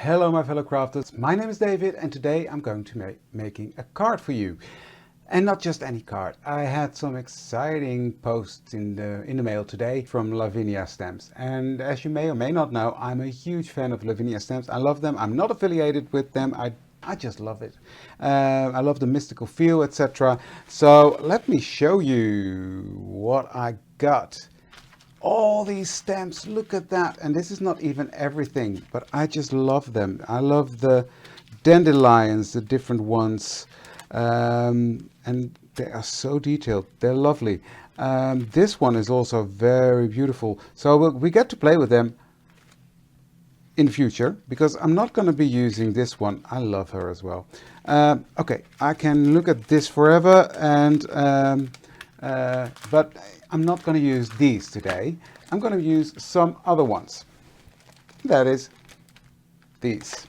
Hello my fellow crafters, my name is David and today I'm going to be making a card for you. And not just any card. I had some exciting posts in the mail today from Lavinia stamps. And as you may or may not know, I'm a huge fan of Lavinia stamps. I love them. I'm not affiliated with them. I just love it. I love the mystical feel, etc. So let me show you what I got. All these stamps, look at that. And this is not even everything, but I just love them. I love the dandelions, the different ones. And they are so detailed. They're lovely. This one is also very beautiful. So we get to play with them in the future, because I'm not going to be using this one. I love her as well. Okay, I can look at this forever, and but I'm not going to use these today. I'm going to use some other ones. That is these.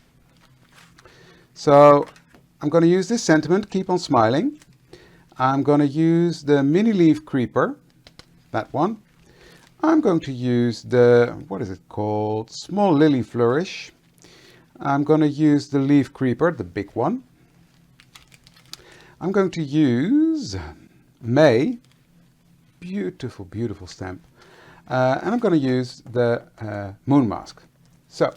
So I'm going to use this sentiment, keep on smiling. I'm going to use the mini leaf creeper, that one. I'm going to use the, what is it called? Small lily flourish. I'm going to use the leaf creeper, the big one. I'm going to use May. Beautiful, beautiful stamp. And I'm going to use the moon mask. So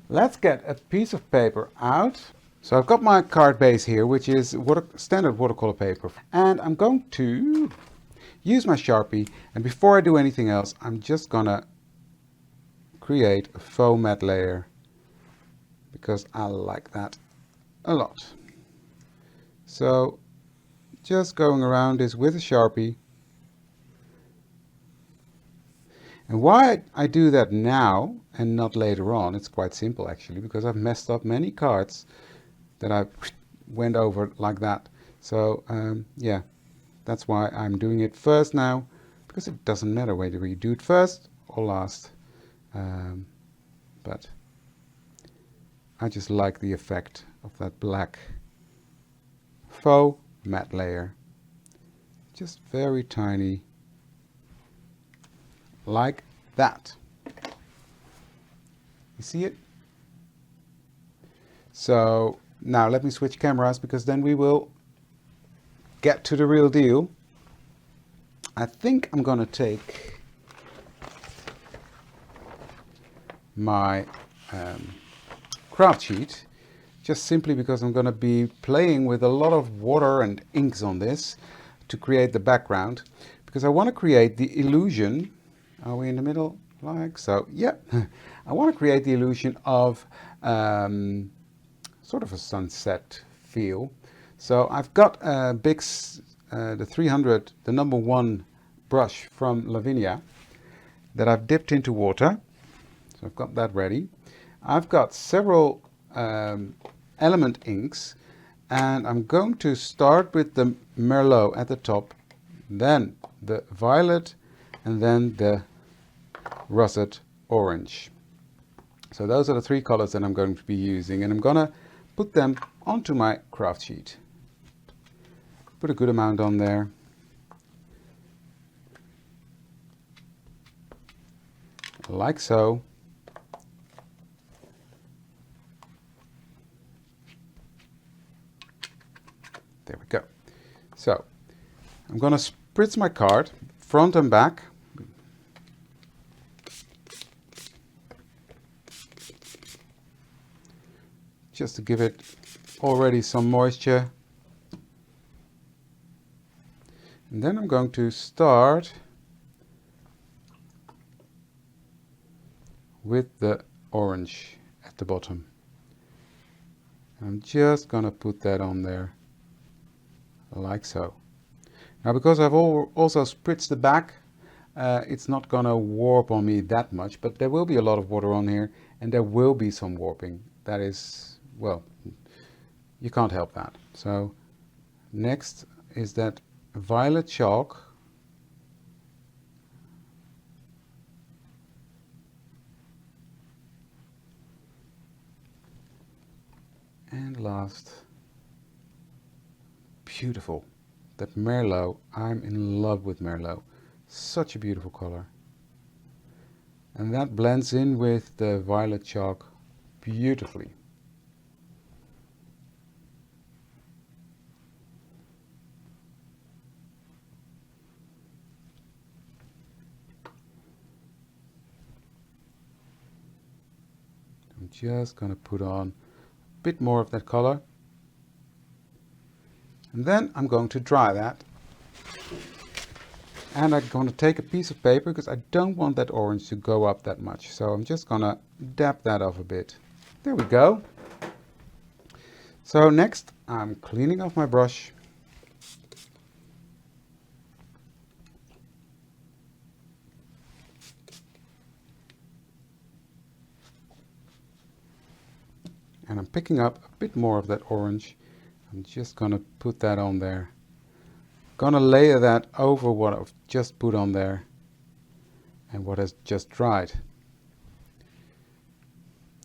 let's get a piece of paper out. So I've got my card base here, which is standard watercolor paper. And I'm going to use my Sharpie. And before I do anything else, I'm just going to create a faux matte layer, because I like that a lot. So just going around this with a Sharpie. And why I do that now and not later on, it's quite simple actually, because I've messed up many cards that I went over like that. So yeah, that's why I'm doing it first now, because it doesn't matter whether you do it first or last. But I just like the effect of that black faux matte layer. Just very tiny, like that. You see it? So now let me switch cameras, because then we will get to the real deal. I think I'm going to take my craft sheet, just simply because I'm going to be playing with a lot of water and inks on this to create the background, because I want to create the illusion. Are we in the middle? Like so. Yeah. I want to create the illusion of sort of a sunset feel. So I've got a big, the 300, the number 1 brush from Lavinia that I've dipped into water. So I've got that ready. I've got several element inks, and I'm going to start with the Merlot at the top, then the violet, and then the russet orange. So those are the 3 colors that I'm going to be using, and I'm gonna put them onto my craft sheet. Put a good amount on there. Like so. There we go. So I'm gonna spritz my card front and back. Just to give it already some moisture. And then I'm going to start with the orange at the bottom. I'm just going to put that on there, like so. Now, because I've also spritzed the back, it's not going to warp on me that much, but there will be a lot of water on here, and there will be some warping. That is, well, you can't help that. So next is that violet chalk. And last, beautiful, that Merlot. I'm in love with Merlot. Such a beautiful color. And that blends in with the violet chalk beautifully. I'm just going to put on a bit more of that color. And then I'm going to dry that. And I'm going to take a piece of paper because I don't want that orange to go up that much. So I'm just going to dab that off a bit. There we go. So next I'm cleaning off my brush. And I'm picking up a bit more of that orange. I'm just going to put that on there. Going to layer that over what I've just put on there and what has just dried.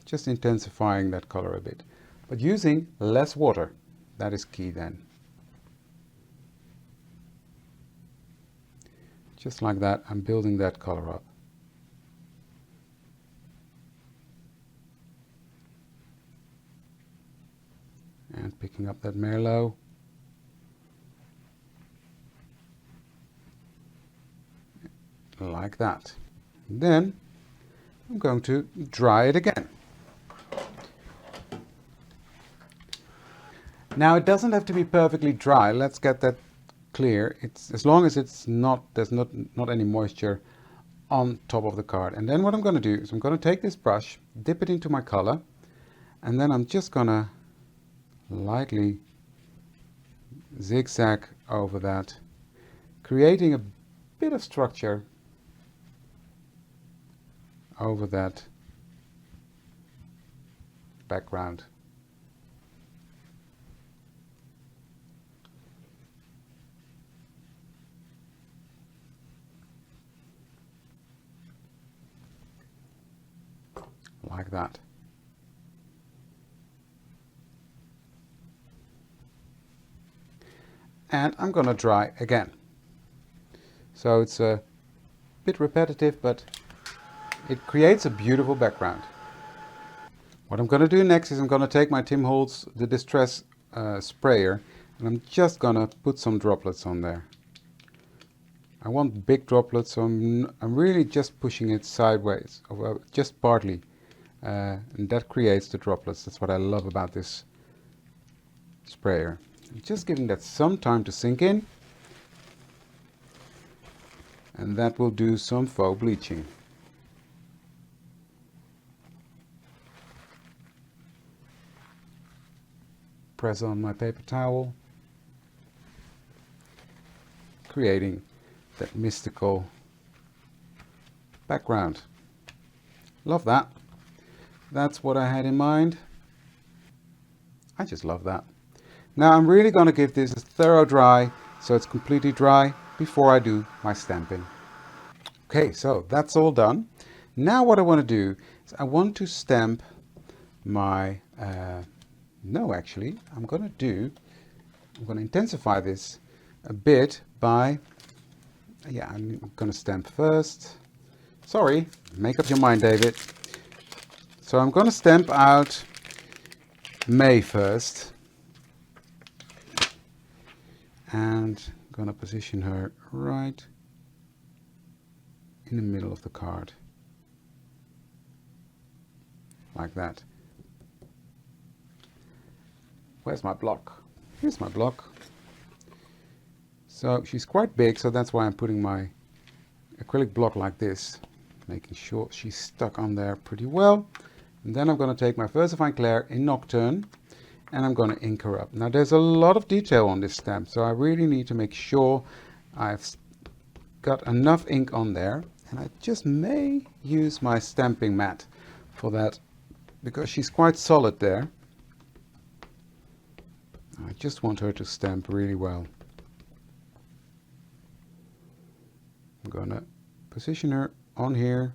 Just intensifying that color a bit, but using less water. That is key then. Just like that, I'm building that color up. And picking up that Merlot. Like that. Then I'm going to dry it again. Now it doesn't have to be perfectly dry. Let's get that clear. It's as long as it's there's not any moisture on top of the card. And then what I'm going to do is I'm going to take this brush, dip it into my color, and then I'm just going to lightly zigzag over that, creating a bit of structure over that background. Like that. And I'm going to dry again. So it's a bit repetitive, but it creates a beautiful background. What I'm going to do next is I'm going to take my Tim Holtz, the Distress sprayer, and I'm just going to put some droplets on there. I want big droplets, so I'm really just pushing it sideways, or just partly, and that creates the droplets. That's what I love about this sprayer. I'm just giving that some time to sink in, and that will do some faux bleaching. Press on my paper towel, creating that mystical background. Love that. That's what I had in mind. I just love that. Now I'm really going to give this a thorough dry, so it's completely dry, before I do my stamping. Okay, so that's all done. Now what I want to do is I want to stamp my, I'm going to intensify this a bit by, I'm going to stamp first. Sorry, make up your mind, David. So I'm going to stamp out May first. And I'm going to position her right in the middle of the card. Like that. Where's my block? Here's my block. So she's quite big, so that's why I'm putting my acrylic block like this, making sure she's stuck on there pretty well. And then I'm going to take my Versafine Clair in Nocturne, and I'm going to ink her up. Now there's a lot of detail on this stamp, so I really need to make sure I've got enough ink on there. And I just may use my stamping mat for that, because she's quite solid there. I just want her to stamp really well. I'm going to position her on here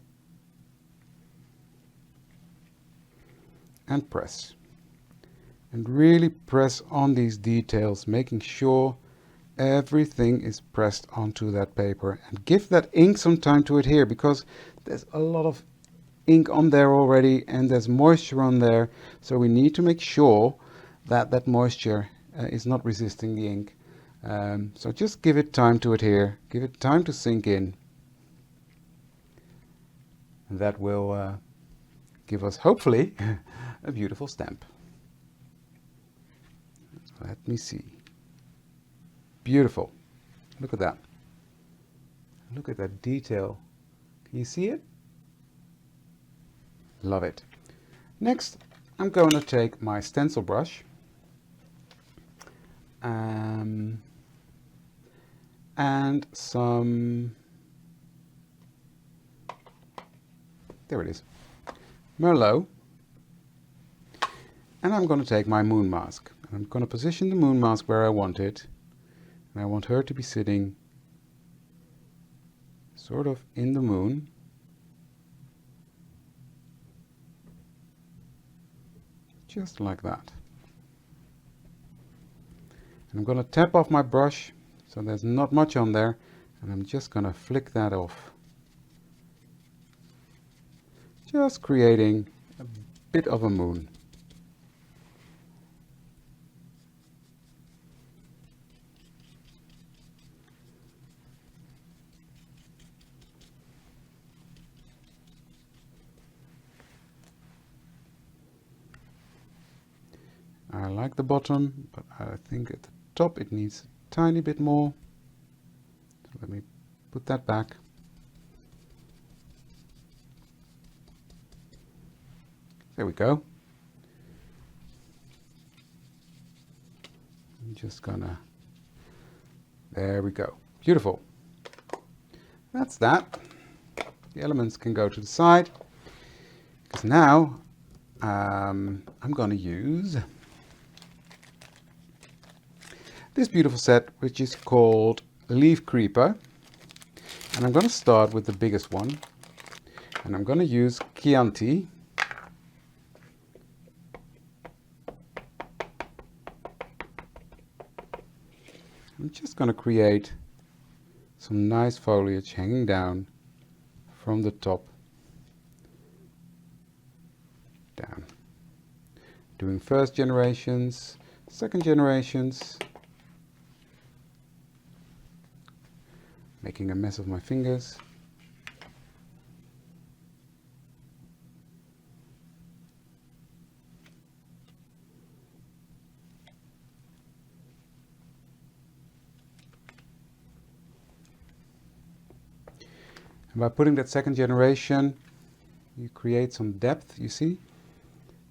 and press. And really press on these details, making sure everything is pressed onto that paper, and give that ink some time to adhere, because there's a lot of ink on there already and there's moisture on there, so we need to make sure that that moisture is not resisting the ink. So just give it time to adhere, give it time to sink in, and that will give us hopefully a beautiful stamp. Let me see. Beautiful. Look at that. Look at that detail. Can you see it? Love it. Next, I'm going to take my stencil brush and some, there it is, Merlot. And I'm going to take my moon mask. I'm going to position the moon mask where I want it. And I want her to be sitting sort of in the moon. Just like that. And I'm going to tap off my brush so there's not much on there. And I'm just going to flick that off. Just creating a bit of a moon. I like the bottom, but I think at the top it needs a tiny bit more. So let me put that back. There we go. I'm just gonna, there we go. Beautiful. That's that. The elements can go to the side, because now I'm going to use this beautiful set, which is called Leaf Creeper. And I'm going to start with the biggest one. And I'm going to use Chianti. I'm just going to create some nice foliage hanging down from the top down. Doing first generations, second generations. Making a mess of my fingers. And by putting that second generation, you create some depth, you see?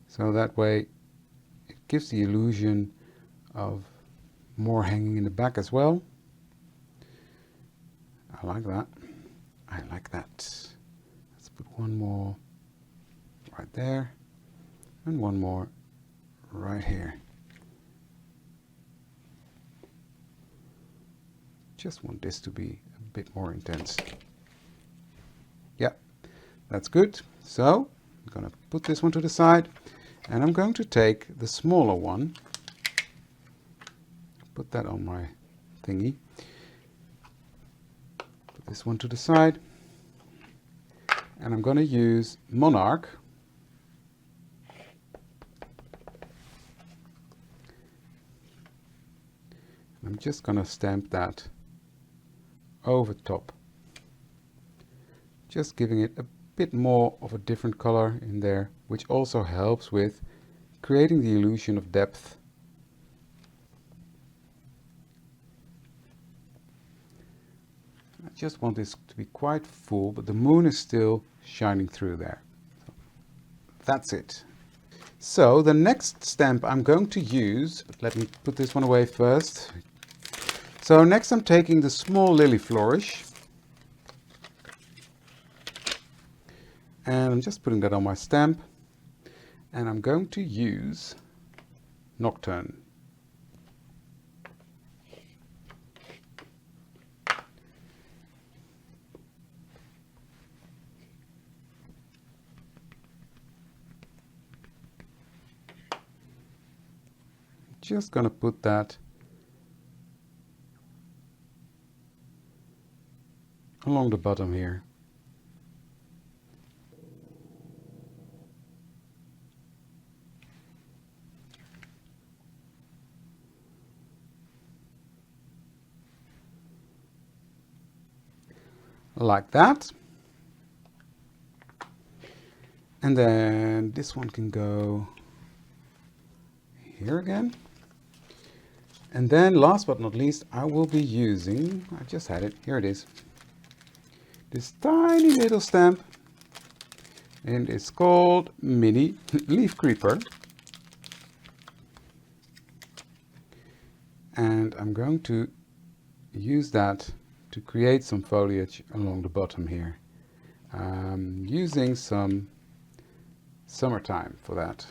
So that way it gives the illusion of more hanging in the back as well. I like that. I like that. Let's put one more right there and one more right here. Just want this to be a bit more intense. Yeah, that's good. So I'm going to put this one to the side and I'm going to take the smaller one, put that on my thingy. This one to the side, and I'm going to use Monarch. I'm just going to stamp that over top, just giving it a bit more of a different color in there, which also helps with creating the illusion of depth. I just want this to be quite full, but the moon is still shining through there. So that's it. So the next stamp I'm going to use, let me put this one away first. So next I'm taking the small lily flourish. And I'm just putting that on my stamp. And I'm going to use Nocturne. Just going to put that along the bottom here. like that. And then this one can go here again. And then last but not least, I will be using, I just had it, here it is, this tiny little stamp, and it's called Mini Leaf Creeper. And I'm going to use that to create some foliage along the bottom here. I'm using some summertime for that.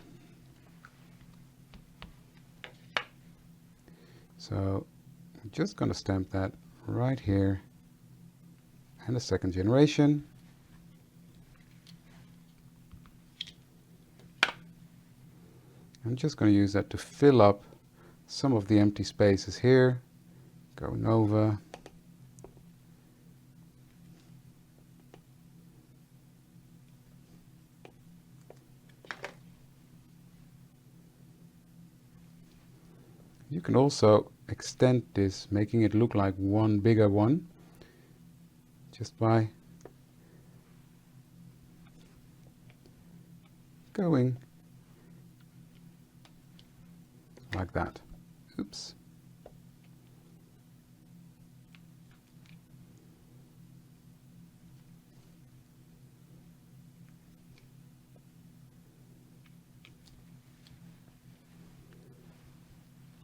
So I'm just going to stamp that right here, and the second generation. I'm just going to use that to fill up some of the empty spaces here, going over. You can also extend this, making it look like one bigger one, just by going like that. Oops.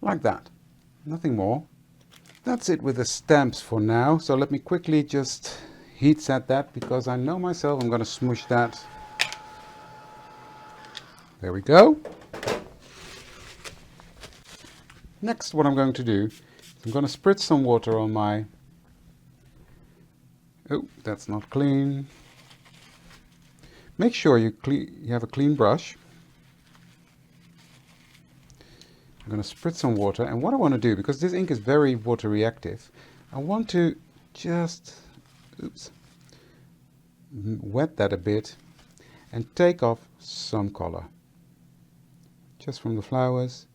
Like that. Nothing more. That's it with the stamps for now. So let me quickly just heat set that, because I know myself I'm going to smoosh that. There we go. Next, what I'm going to do is I'm going to spritz some water on my... Oh, that's not clean. Make sure you have a clean brush. I'm going to spritz some water, and what I want to do, because this ink is very water reactive, I want to just wet that a bit and take off some color just from the flowers,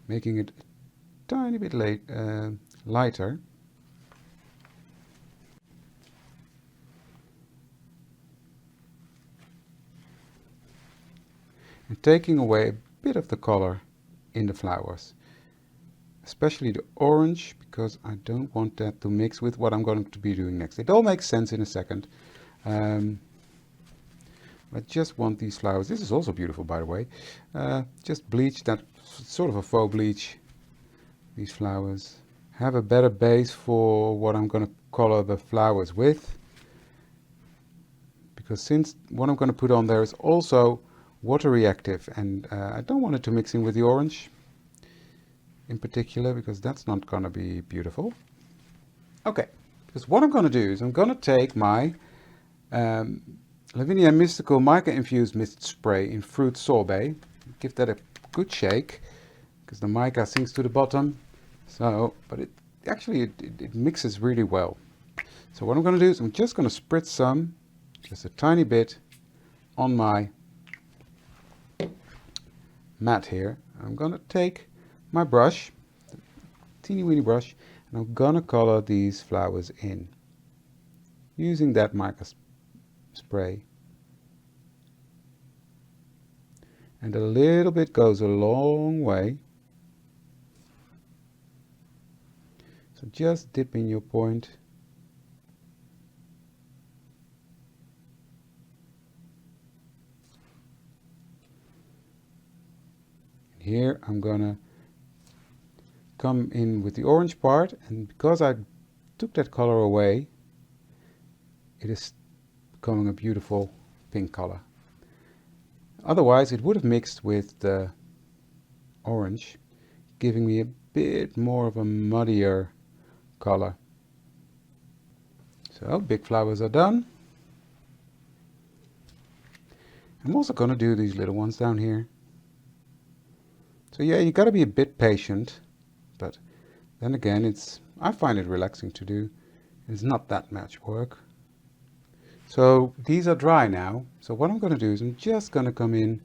making it a tiny bit lighter. And taking away a bit of the color in the flowers, especially the orange, because I don't want that to mix with what I'm going to be doing next. It all makes sense in a second. I just want these flowers, this is also beautiful by the way, just bleach that, sort of a faux bleach, these flowers. Have a better base for what I'm going to color the flowers with, because since what I'm going to put on there is also water reactive, and I don't want it to mix in with the orange in particular, because that's not going to be beautiful. Okay, because what I'm going to do is I'm going to take my Lavinia Mystical Mica Infused Mist Spray in Fruit Sorbet, give that a good shake, because the mica sinks to the bottom, so, but it actually it mixes really well. So what I'm going to do is I'm just going to spritz some, just a tiny bit, on my mat here. I'm going to take my brush, the teeny weeny brush, and I'm going to color these flowers in using that mica spray. And a little bit goes a long way. So just dip in your point. Here I'm gonna come in with the orange part, and because I took that color away, it is becoming a beautiful pink color. Otherwise it would have mixed with the orange, giving me a bit more of a muddier color. So big flowers are done. I'm also going to do these little ones down here. So yeah, you got to be a bit patient, but then again, I find it relaxing to do. It's not that much work. So these are dry now. So what I'm going to do is I'm just going to come in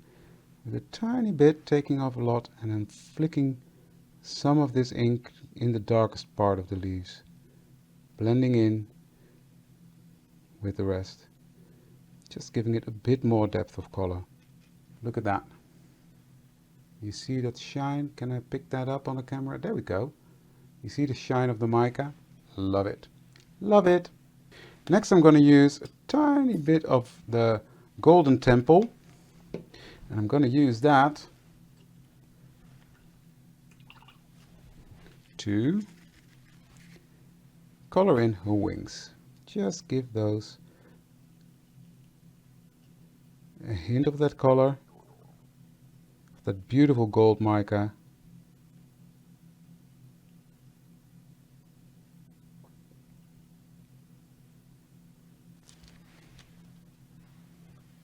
with a tiny bit, taking off a lot, and then flicking some of this ink in the darkest part of the leaves, blending in with the rest, just giving it a bit more depth of color. Look at that. You see that shine? Can I pick that up on the camera? There we go. You see the shine of the mica? Love it. Love it. Next I'm going to use a tiny bit of the golden temple, and I'm going to use that to color in her wings. Just give those a hint of that color, that beautiful gold mica.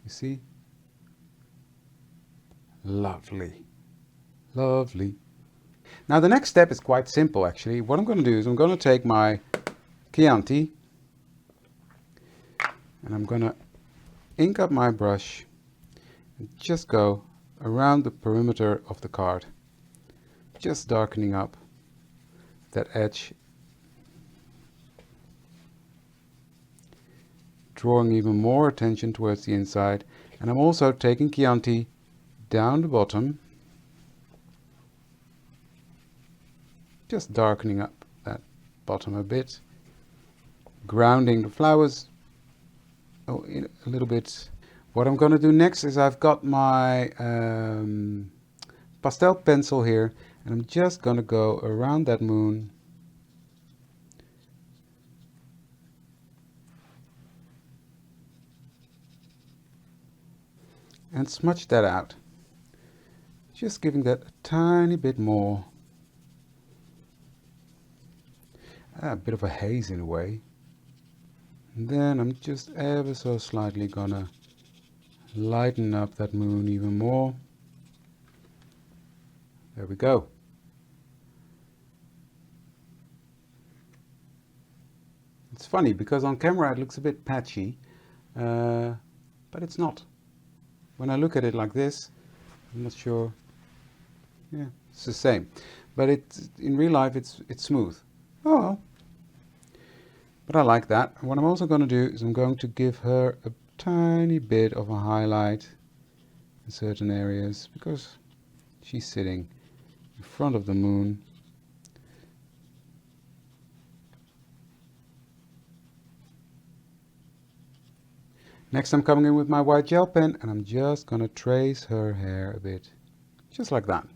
You see? Lovely. Lovely. Now the next step is quite simple actually. What I'm going to do is I'm going to take my Chianti and I'm going to ink up my brush and just go around the perimeter of the card, just darkening up that edge, drawing even more attention towards the inside. And I'm also taking Chianti down the bottom, just darkening up that bottom a bit, grounding the flowers a little bit. What I'm going to do next is I've got my pastel pencil here, and I'm just going to go around that moon and smudge that out, just giving that a tiny bit more, a bit of a haze in a way. And then I'm just ever so slightly gonna lighten up that moon even more. There we go. It's funny because on camera it looks a bit patchy, but it's not. When I look at it like this, I'm not sure. Yeah, it's the same, but in real life it's smooth. Oh well. But I like that. And what I'm also going to do is I'm going to give her a tiny bit of a highlight in certain areas because she's sitting in front of the moon. Next I'm coming in with my white gel pen and I'm just going to trace her hair a bit, just like that.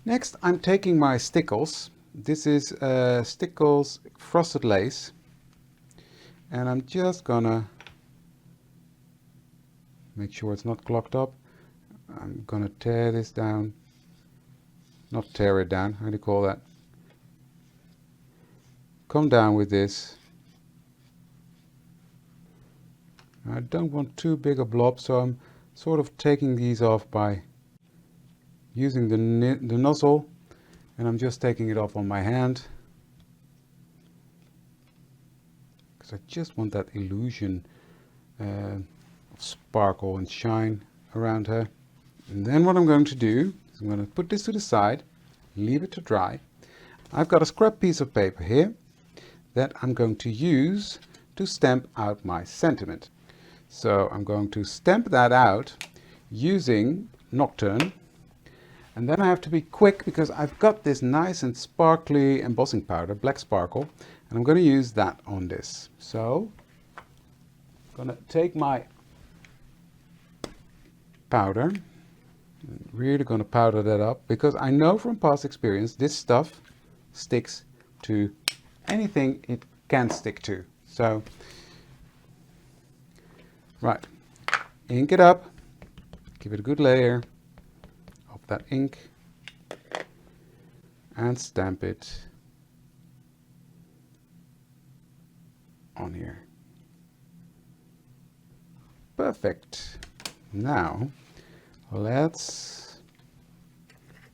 Next I'm taking my stickles. This is Stickles Frosted Lace, and I'm just gonna make sure it's not clogged up. I'm gonna tear this down, not tear it down, how do you call that? Come down with this. I don't want too big a blob, so I'm sort of taking these off by using the nozzle. And I'm just taking it off on my hand because I just want that illusion of sparkle and shine around her. And then what I'm going to do is I'm going to put this to the side, leave it to dry. I've got a scrap piece of paper here that I'm going to use to stamp out my sentiment. So I'm going to stamp that out using Nocturne. And then I have to be quick because I've got this nice and sparkly embossing powder, black sparkle, and I'm going to use that on this. So I'm going to take my powder, really going to powder that up because I know from past experience this stuff sticks to anything it can stick to. So, right, ink it up, give it a good layer of that ink and stamp it on here. Perfect. Now let's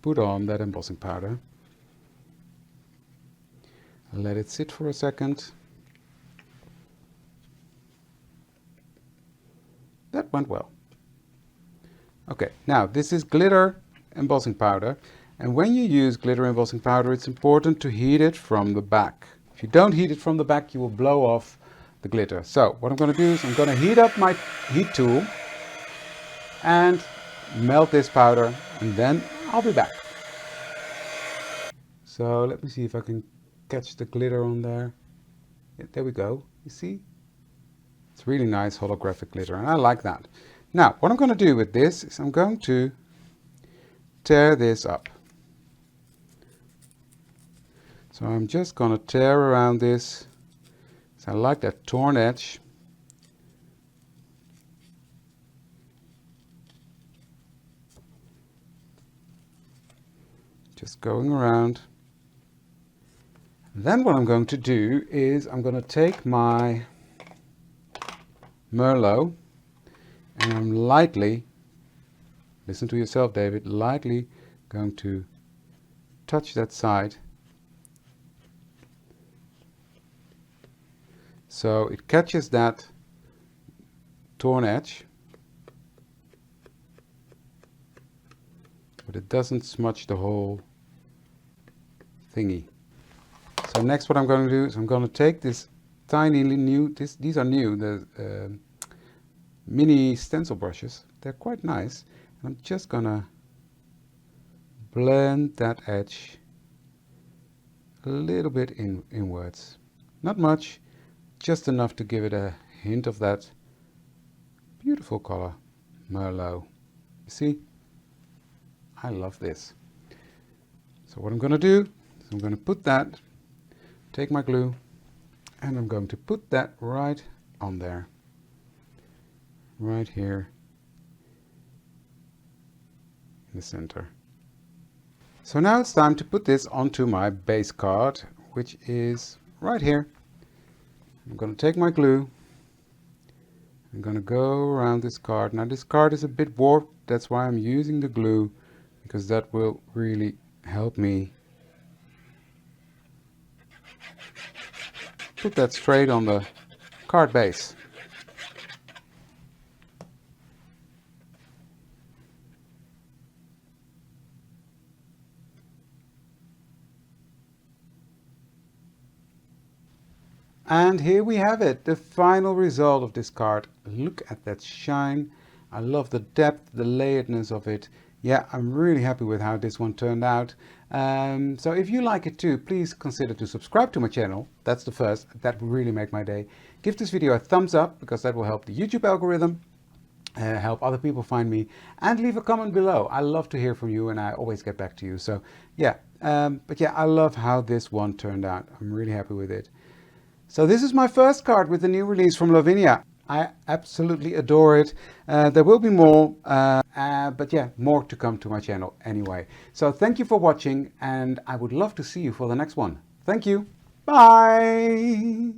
put on that embossing powder. Let it sit for a second. That went well. Okay, now this is glitter embossing powder. And when you use glitter embossing powder, it's important to heat it from the back. If you don't heat it from the back, you will blow off the glitter. So what I'm going to do is I'm going to heat up my heat tool and melt this powder, and then I'll be back. So let me see if I can catch the glitter on there. Yeah, there we go. You see? It's really nice holographic glitter, and I like that. Now, what I'm going to do with this is I'm going to tear this up. So I'm just going to tear around this. So I like that torn edge. Just going around. Then what I'm going to do is I'm going to take my Merlot and I'm lightly, listen to yourself David, lightly going to touch that side so it catches that torn edge, but it doesn't smudge the whole thingy. So next what I'm going to do is I'm going to take this tiny new, these are new, the mini stencil brushes. They're quite nice. And I'm just going to blend that edge a little bit inwards. Not much, just enough to give it a hint of that beautiful color, Merlot. You see? I love this. So what I'm going to do is I'm going to put that, take my glue, and I'm going to put that right on there. Right here in the center. So now it's time to put this onto my base card, which is right here. I'm going to take my glue. I'm going to go around this card. Now this card is a bit warped, that's why I'm using the glue, because that will really help me put that straight on the card base. And here we have it, the final result of this card. Look at that shine. I love the depth, the layeredness of it. Yeah, I'm really happy with how this one turned out. So if you like it too, please consider to subscribe to my channel. That's the first. That will really make my day. Give this video a thumbs up because that will help the YouTube algorithm, help other people find me, and leave a comment below. I love to hear from you and I always get back to you. So yeah, but yeah, I love how this one turned out. I'm really happy with it. So this is my first card with the new release from Lavinia. I absolutely adore it. There will be more, but yeah, more to come to my channel anyway. So thank you for watching and I would love to see you for the next one. Thank you. Bye.